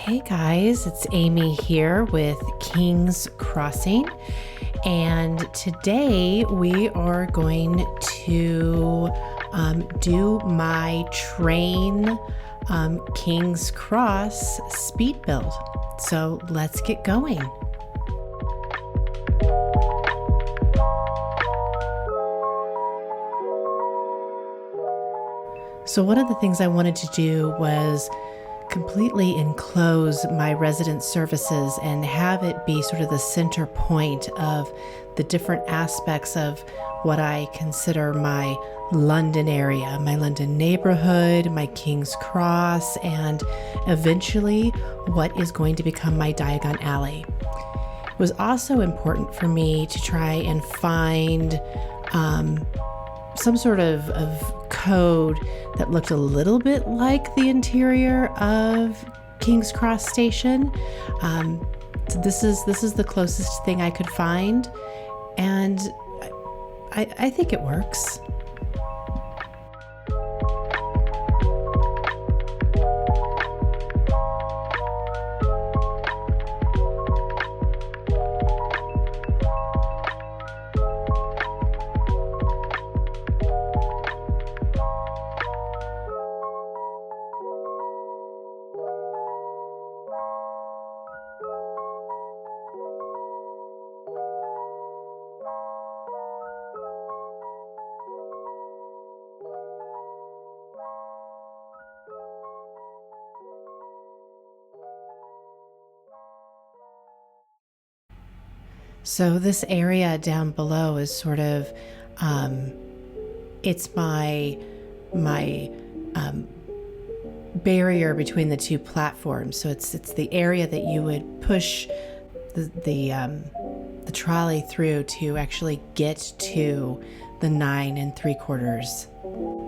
Hey guys, it's Amy here with King's Crossing, and today we are going to do my train King's Cross speed build. So let's get going. So one of the things I wanted to do was completely enclose my resident services and have it be sort of the center point of the different aspects of what I consider my London area, my London neighborhood, my King's Cross, and eventually what is going to become my Diagon Alley. It was also important for me to try and find some sort of code that looked a little bit like the interior of King's Cross Station. So this is the closest thing I could find, and I think it works. So this area down below is sort of, it's my barrier between the two platforms. So it's the area that you would push the trolley through to actually get to the 9 3/4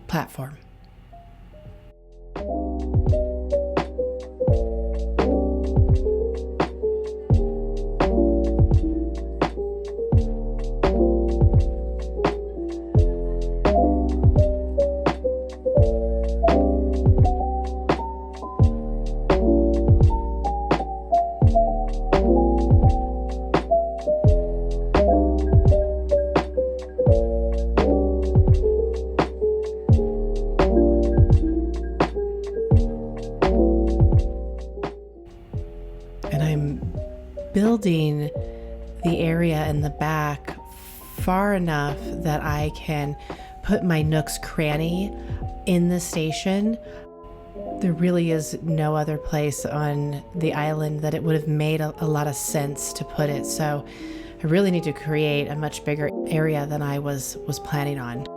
platform. And I'm building the area in the back far enough that I can put my nook's cranny in the station. There really is no other place on the island that it would have made a lot of sense to put it. So I really need to create a much bigger area than I was planning on.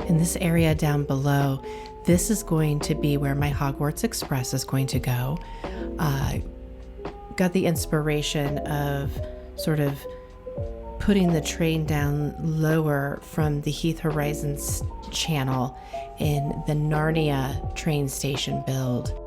In this area down below, this is going to be where my Hogwarts Express is going to go. Got the inspiration of sort of putting the train down lower from the Heath Horizons channel in the Narnia train station build.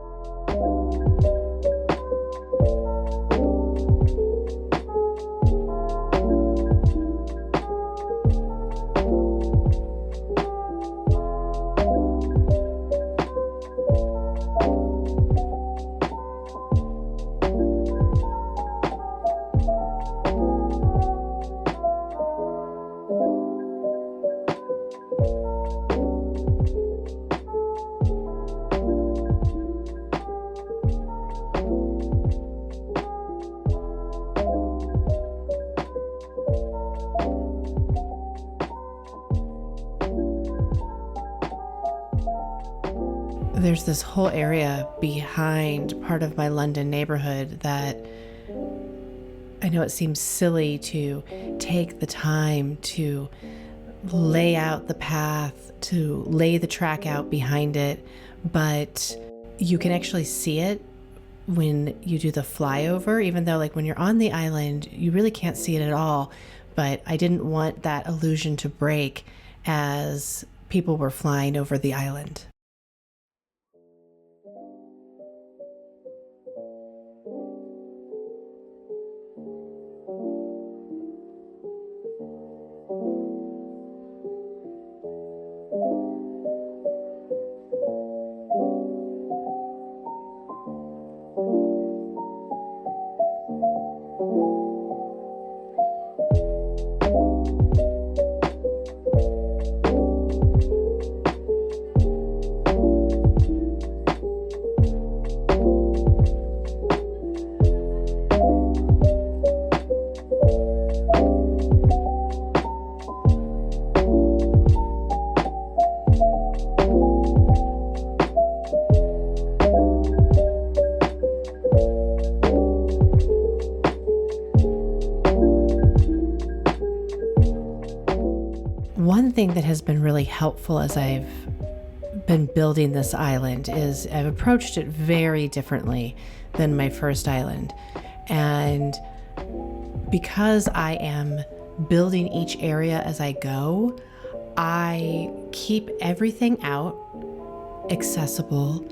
There's this whole area behind part of my London neighborhood that I know it seems silly to take the time to lay out the path, to lay the track out behind it, but you can actually see it when you do the flyover, even though like when you're on the island, you really can't see it at all. But I didn't want that illusion to break as people were flying over the island. thing that has been really helpful as I've been building this island is I've approached it very differently than my first island. And because I am building each area as I go, I keep everything out, accessible,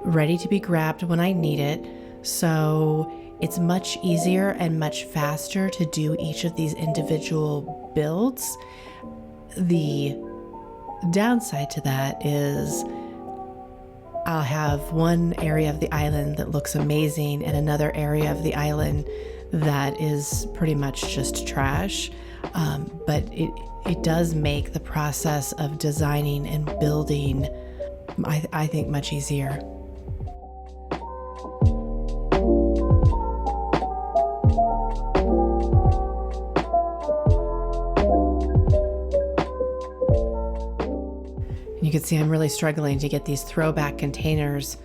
ready to be grabbed when I need it. So it's much easier and much faster to do each of these individual builds. The downside to that is I'll have one area of the island that looks amazing and another area of the island that is pretty much just trash. But it does make the process of designing and building, I think, much easier. You can see I'm really struggling to get these throwback containers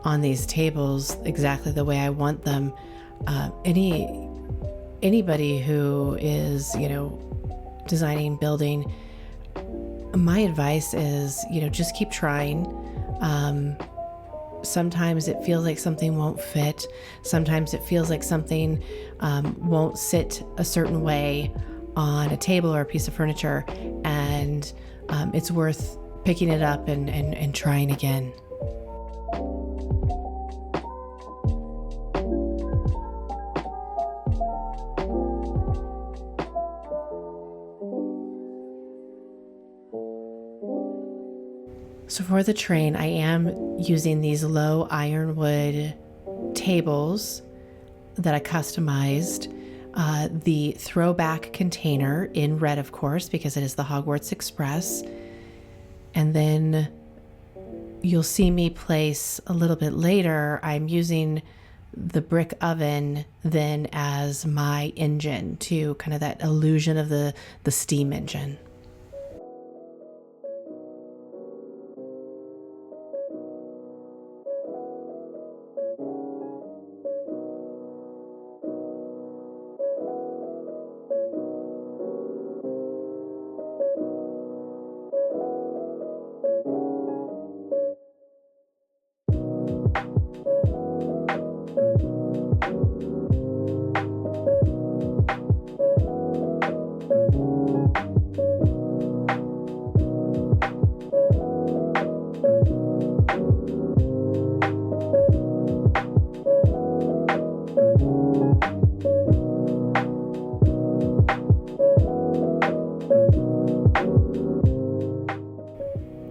on these tables exactly the way I want them. Anybody who is, designing, building, my advice is, just keep trying. Sometimes it feels like something won't fit. Sometimes it feels like something won't sit a certain way on a table or a piece of furniture, and it's worth picking it up and trying again. So for the train, I am using these low ironwood tables that I customized. The throwback container in red, of course, because it is the Hogwarts Express. And then you'll see me place a little bit later, I'm using the brick oven then as my engine to kind of that illusion of the steam engine.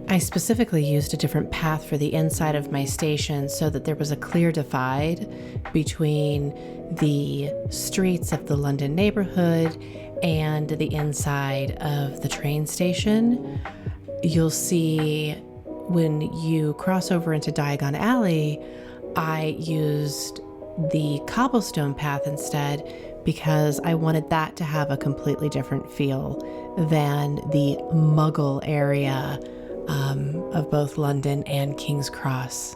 I specifically used a different path for the inside of my station so that there was a clear divide between the streets of the London neighborhood and the inside of the train station. You'll see when you cross over into Diagon Alley, I used the cobblestone path instead because I wanted that to have a completely different feel than the Muggle area of both London and King's Cross.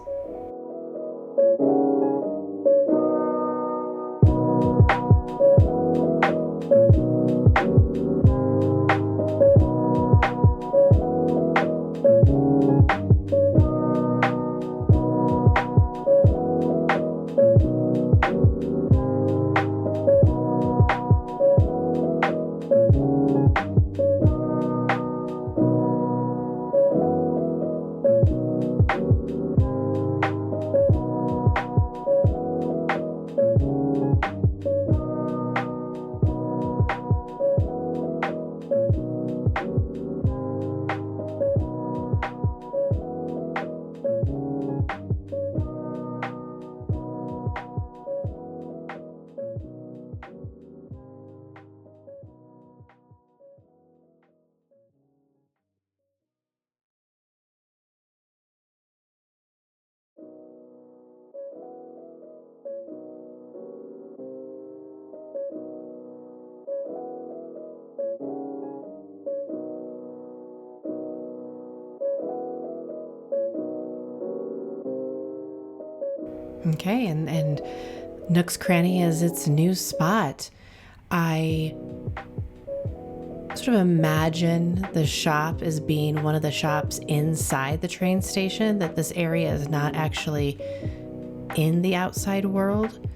Okay, and Nook's Cranny is its new spot. I sort of imagine the shop as being one of the shops inside the train station, that this area is not actually in the outside world,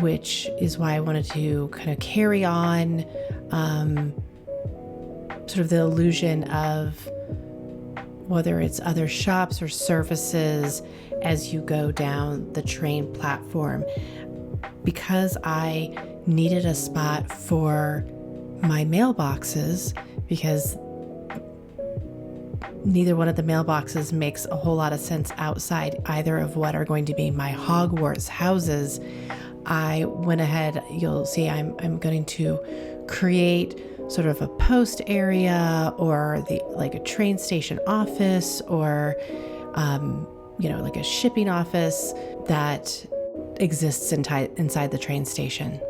which is why I wanted to kind of carry on sort of the illusion of whether it's other shops or services as you go down the train platform. Because I needed a spot for my mailboxes, because neither one of the mailboxes makes a whole lot of sense outside either of what are going to be my Hogwarts houses, I went ahead, you'll see I'm going to create sort of a post area, or like a train station office, or like a shipping office that exists inside the train station.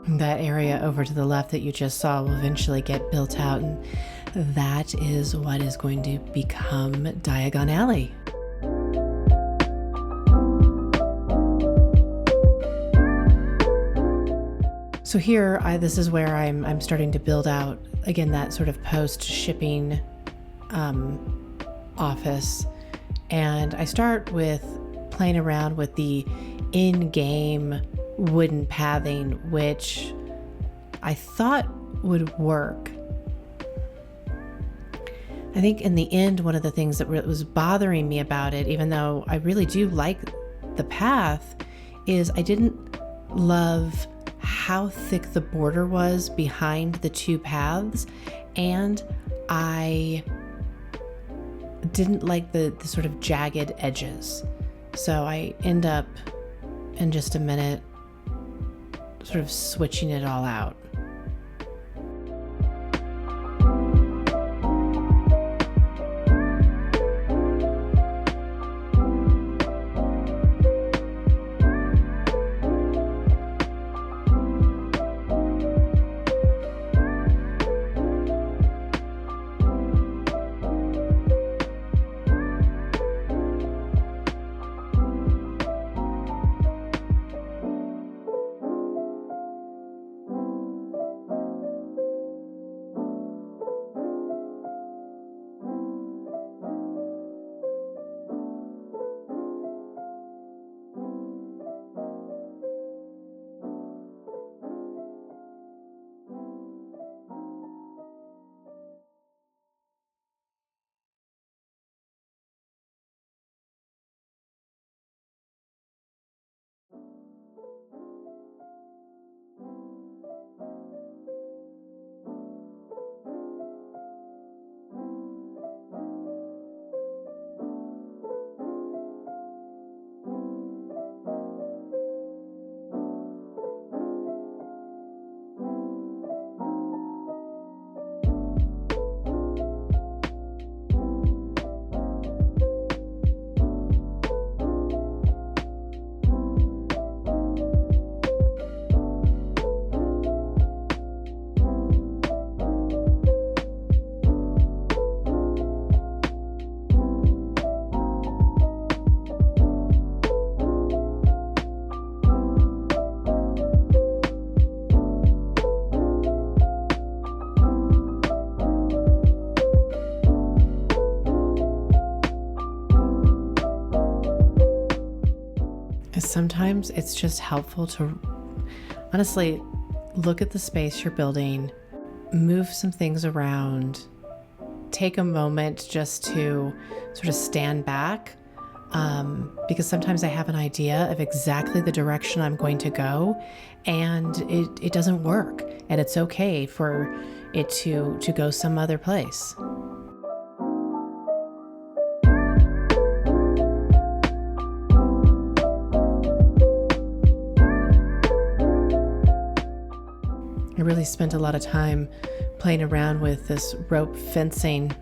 That area over to the left that you just saw will eventually get built out, and that is what is going to become Diagon Alley. So here, this is where I'm starting to build out, again, that sort of post-shipping office. And I start with playing around with the in-game wooden pathing, which I thought would work. I think in the end, one of the things that was bothering me about it, even though I really do like the path, is I didn't love how thick the border was behind the two paths, and I didn't like the sort of jagged edges. So I end up in just a minute sort of switching it all out. sometimes it's just helpful to honestly look at the space you're building, move some things around, take a moment just to sort of stand back, because sometimes I have an idea of exactly the direction I'm going to go, and it doesn't work, and it's okay for it to go some other place. I really spent a lot of time playing around with this rope fencing.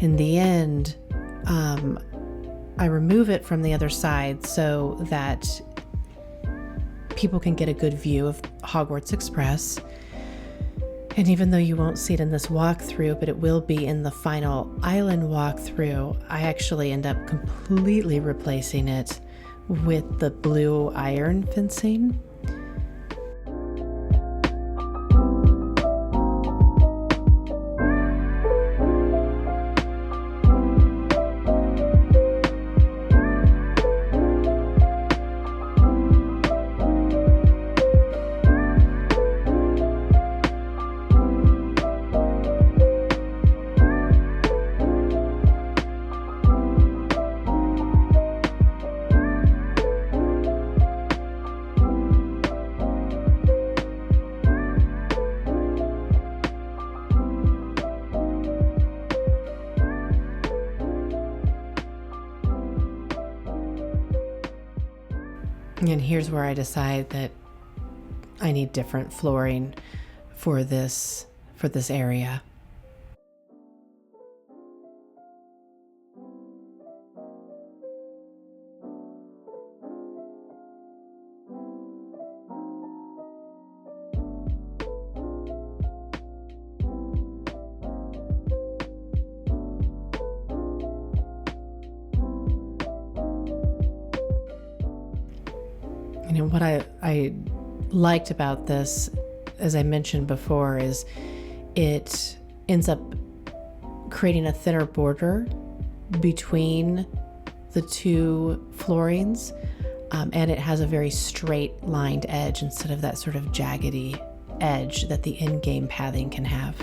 In the end, I remove it from the other side so that people can get a good view of Hogwarts Express. And even though you won't see it in this walkthrough, but it will be in the final island walkthrough, I actually end up completely replacing it with the blue iron fencing. And here's where I decide that I need different flooring for this area. What I liked about this, as I mentioned before, is it ends up creating a thinner border between the two floorings, and it has a very straight lined edge instead of that sort of jaggedy edge that the in-game pathing can have.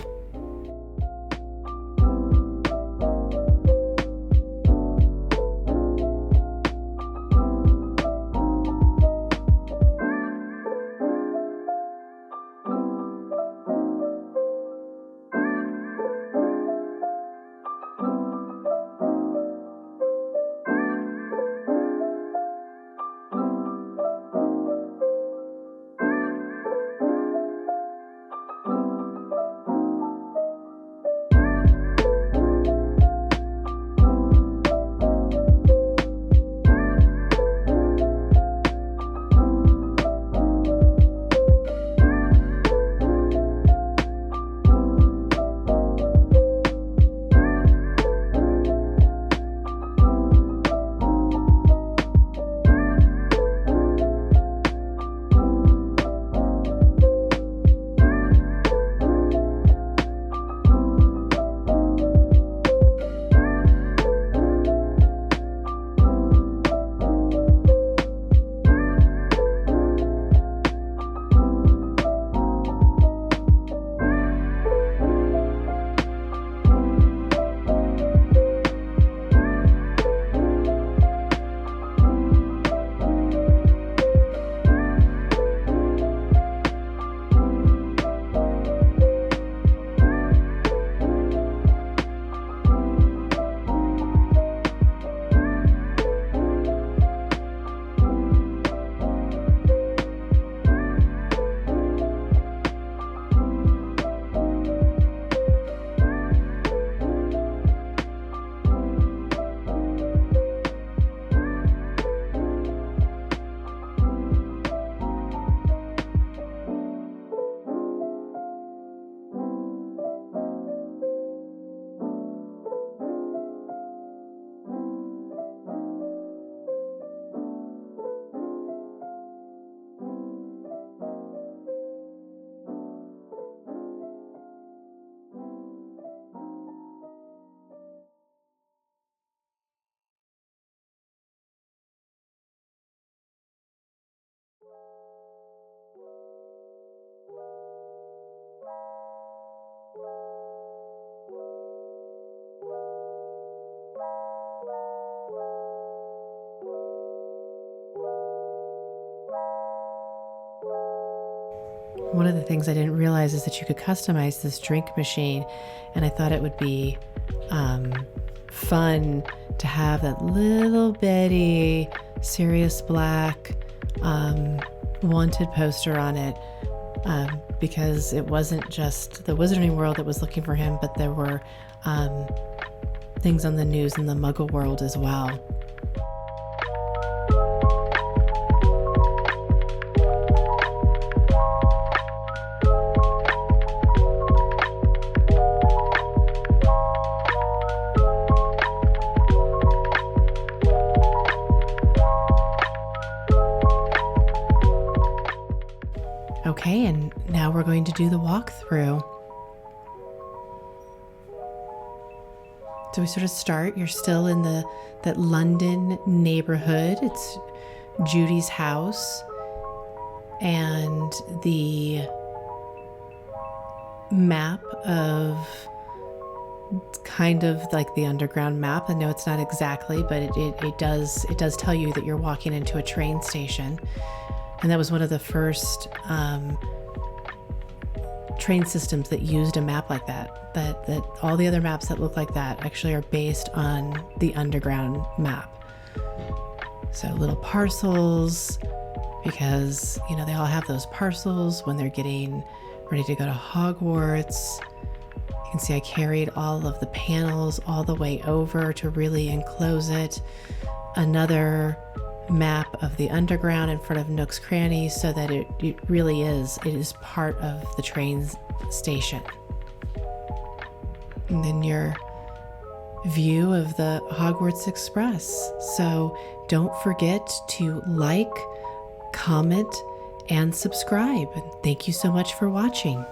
One of the things I didn't realize is that you could customize this drink machine, and I thought it would be fun to have that little bitty Sirius Black wanted poster on it, because it wasn't just the Wizarding World that was looking for him, but there were things on the news in the Muggle world as well. Okay, and now we're going to do the walkthrough. So we sort of start, you're still in that London neighborhood. It's Judy's house, and the map of kind of like the underground map. I know it's not exactly, but it does tell you that you're walking into a train station. And that was one of the first train systems that used a map like that all the other maps that look like that actually are based on the underground map. So little parcels, because, you know, they all have those parcels when they're getting ready to go to Hogwarts. You can see I carried all of the panels all the way over to really enclose it. Another map of the underground in front of Nook's Cranny, so that it really is part of the train station. And then your view of the Hogwarts Express. So don't forget to like, comment, and subscribe. And thank you so much for watching.